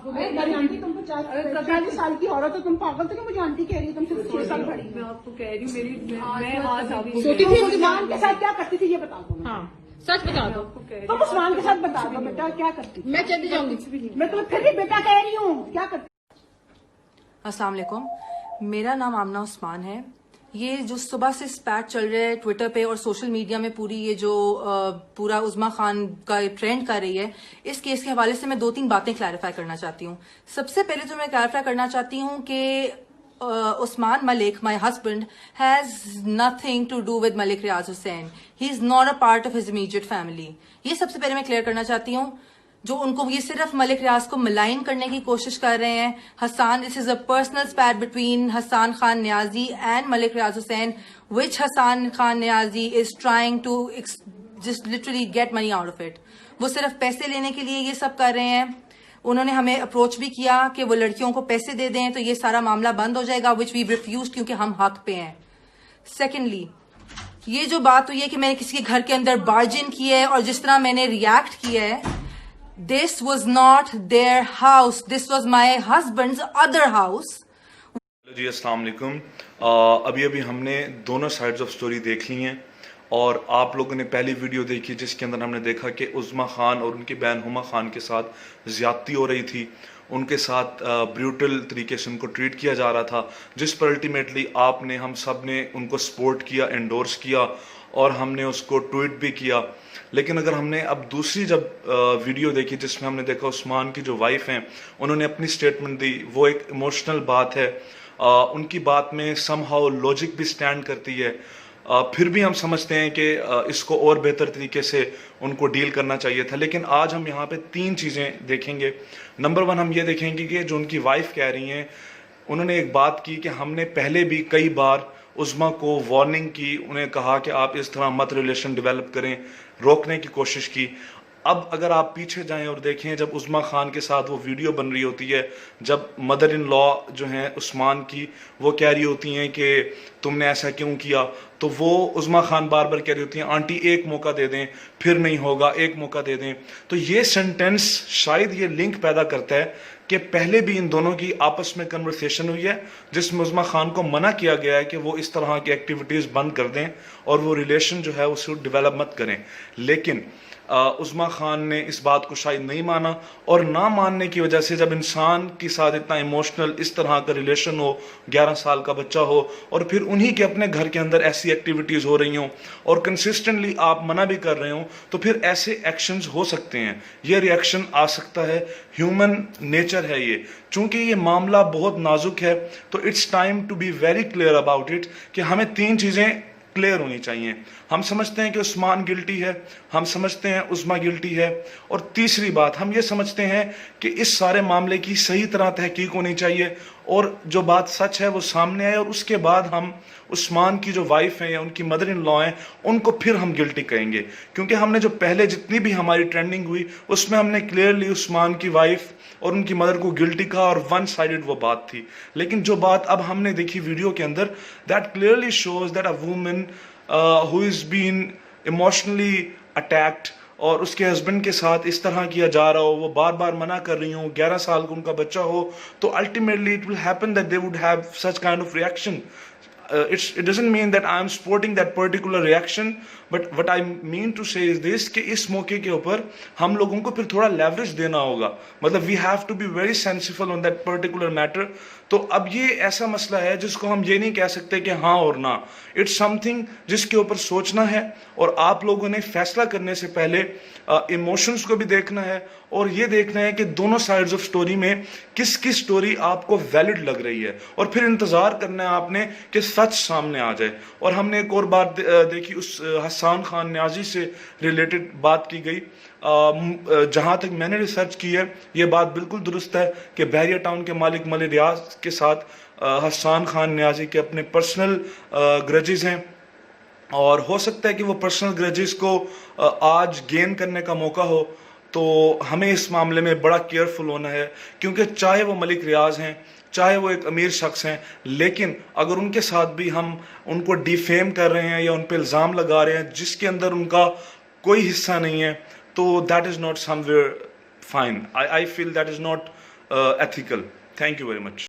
मेरी आंटी तुम 40 साल की औरत हो, तुम पागल तो क्यों मुझे आंटी कह रही हो? तुम सिर्फ 6 साल बड़ी। मैं आपको कह रही हूँ मैं आज आपको सोती थी उस्मान के साथ क्या करती थी ये बता दो। हाँ सच बता दो। तुम उस्मान के साथ बता दो बेटा क्या करती थी? मैं चली जाऊंगी। मैं तुम्हें फिर भी बेटा कह रही हूँ क्या करती। अस्सलाम वालेकुम, मेरा नाम आमना उस्मान है। ये जो सुबह से स्पैट चल रहा है ट्विटर पे और सोशल मीडिया में पूरी ये जो पूरा उज़्मा खान का ट्रेंड कर रही है, इस केस के हवाले से मैं 2-3 बातें क्लैरिफाई करना चाहती हूँ। सबसे पहले तो मैं क्लैरिफाई करना चाहती हूँ कि Usman Malik, my husband, has nothing to do with Malik Riaz Hussain. He is not a part of his immediate family. ये सबसे पहले मैं क्लियर करना चाहती हूँ। जो उनको ये सिर्फ मलिक रियाज को मलाइन करने की कोशिश कर रहे हैं। Hassan, this is a personal spat between Hassan Khan Niazi and Malik Riaz Hussain, which Hassan Khan Niazi is trying to just literally get money out of it. वो सिर्फ पैसे लेने के लिए ये सब कर रहे हैं। उन्होंने हमें अप्रोच भी किया कि वो लड़कियों को पैसे दे दें तो ये सारा मामला बंद हो जाएगा, विच वी रिफ्यूज क्योंकि हम हक पे हैं। सेकेंडली, ये जो बात हुई है कि मैंने किसी के घर के अंदर बार्जिन किया है और जिस तरह मैंने रिएक्ट किया है, this was not their house, this was my husband's other house. जी अस्सलाम वालेकुम। अभी अभी हमने दोनों साइड्स ऑफ स्टोरी देख ली हैं और आप लोगों ने पहली वीडियो देखी जिसके अंदर हमने देखा कि उज़्मा खान और उनकी बहन हुमा खान के साथ ज़्यादती हो रही थी, उनके साथ ब्रूटल तरीके से उनको ट्रीट किया जा रहा था, जिस पर अल्टीमेटली आपने, हम सब ने उनको सपोर्ट किया, एंडोर्स किया और हमने उसको ट्वीट भी किया। लेकिन अगर हमने अब दूसरी जब वीडियो देखी जिसमें हमने देखा उस्मान की जो वाइफ हैं उन्होंने अपनी स्टेटमेंट दी, वो एक इमोशनल बात है, उनकी बात में समहाउ लॉजिक भी स्टैंड करती है। फिर भी हम समझते हैं कि इसको और बेहतर तरीके से उनको डील करना चाहिए था। लेकिन आज हम यहाँ पे 3 चीज़ें देखेंगे। नंबर 1 हम ये देखेंगे कि जो उनकी वाइफ कह रही हैं, उन्होंने एक बात की कि हमने पहले भी कई बार उज़्मा को वार्निंग की, उन्हें कहा कि आप इस तरह मत रिलेशन डेवलप करें, रोकने की कोशिश की। अब अगर आप पीछे जाएं और देखें जब उज़्मा खान के साथ वो वीडियो बन रही होती है, जब मदर इन लॉ जो हैं उस्मान की वो कह रही होती हैं कि तुमने ऐसा क्यों किया, तो वो उज़्मा खान बार बार कह रही होती हैं आंटी एक मौका दे दें, फिर नहीं होगा, एक मौका दे दें। तो ये सेंटेंस शायद ये लिंक पैदा करता है कि पहले भी इन दोनों की आपस में कन्वर्सेशन हुई है जिसमें उज़्मा खान को मना किया गया है कि वो इस तरह की एक्टिविटीज़ बंद कर दें और वो रिलेशन जो है उसको डेवलप मत करें। लेकिन उज़्मा खान ने इस बात को शायद नहीं माना और ना मानने की वजह से जब इंसान के साथ इतना इमोशनल इस तरह का रिलेशन हो, 11 साल का बच्चा हो और फिर उन्हीं के अपने घर के अंदर ऐसी एक्टिविटीज़ हो रही हों और कंसिस्टेंटली आप मना भी कर रहे हो, तो फिर ऐसे एक्शंस हो सकते हैं, ये रिएक्शन आ सकता है, ह्यूमन नेचर है ये। चूंकि ये मामला बहुत नाजुक है तो it's time to be very clear about it कि हमें 3 चीज़ें क्लियर होनी चाहिए। हम समझते हैं कि उस्मान गिल्टी है, हम समझते हैं उज़्मा गिल्टी है, और तीसरी बात हम ये समझते हैं कि इस सारे मामले की सही तरह तहकीक होनी चाहिए और जो बात सच है वो सामने आए और उसके बाद हम उस्मान की जो वाइफ है या उनकी मदर इन लॉ हैं उनको फिर हम गिल्टी कहेंगे। क्योंकि हमने जो पहले जितनी भी हमारी ट्रेंडिंग हुई उसमें हमने क्लियरली उस्मान की वाइफ और उनकी मदर को गिल्टी कहा और वन साइडेड वो बात थी। लेकिन जो बात अब हमने देखी वीडियो के अंदर, that clearly shows that a woman who is been emotionally attacked और उसके हस्बैंड के साथ इस तरह किया जा रहा हो, वो बार बार मना कर रही हूँ, 11 साल का उनका बच्चा हो, तो ultimately it will happen that they would have such kind of reaction. It doesn't mean that I am supporting that particular reaction, but what I mean to say is this कि इस मौके के ऊपर हम लोगों को फिर थोड़ा leverage देना होगा, मतलब we have to be very sensible on that particular matter. तो अब ये ऐसा मसला है जिसको हम ये नहीं कह सकते कि हाँ और ना, इट्स समथिंग जिसके ऊपर सोचना है और आप लोगों ने फैसला करने से पहले इमोशंस को भी देखना है और ये देखना है कि दोनों साइड्स ऑफ स्टोरी में किसकी स्टोरी आपको वैलिड लग रही है और फिर इंतज़ार करना है आपने कि सच सामने आ जाए. और हमने एक और बात देखी, उस हसन खान नियाजी से रिलेटेड बात की गई. जहाँ तक मैंने रिसर्च की है ये बात बिल्कुल दुरुस्त है कि बहरिया टाउन के मालिक मलिक रियाज के साथ हसन खान नियाजी के अपने पर्सनल ग्रजेस हैं और हो सकता है कि वो पर्सनल ग्रजेस को आज गेन करने का मौका हो. तो हमें इस मामले में बड़ा केयरफुल होना है क्योंकि चाहे वो मलिक रियाज हैं, चाहे वो एक अमीर शख्स हैं, लेकिन अगर उनके साथ भी हम उनको डिफेम कर रहे हैं या उन पर इल्ज़ाम लगा रहे हैं जिसके अंदर उनका कोई हिस्सा नहीं है, तो that is not somewhere fine. I feel that is not ethical. Thank you very much.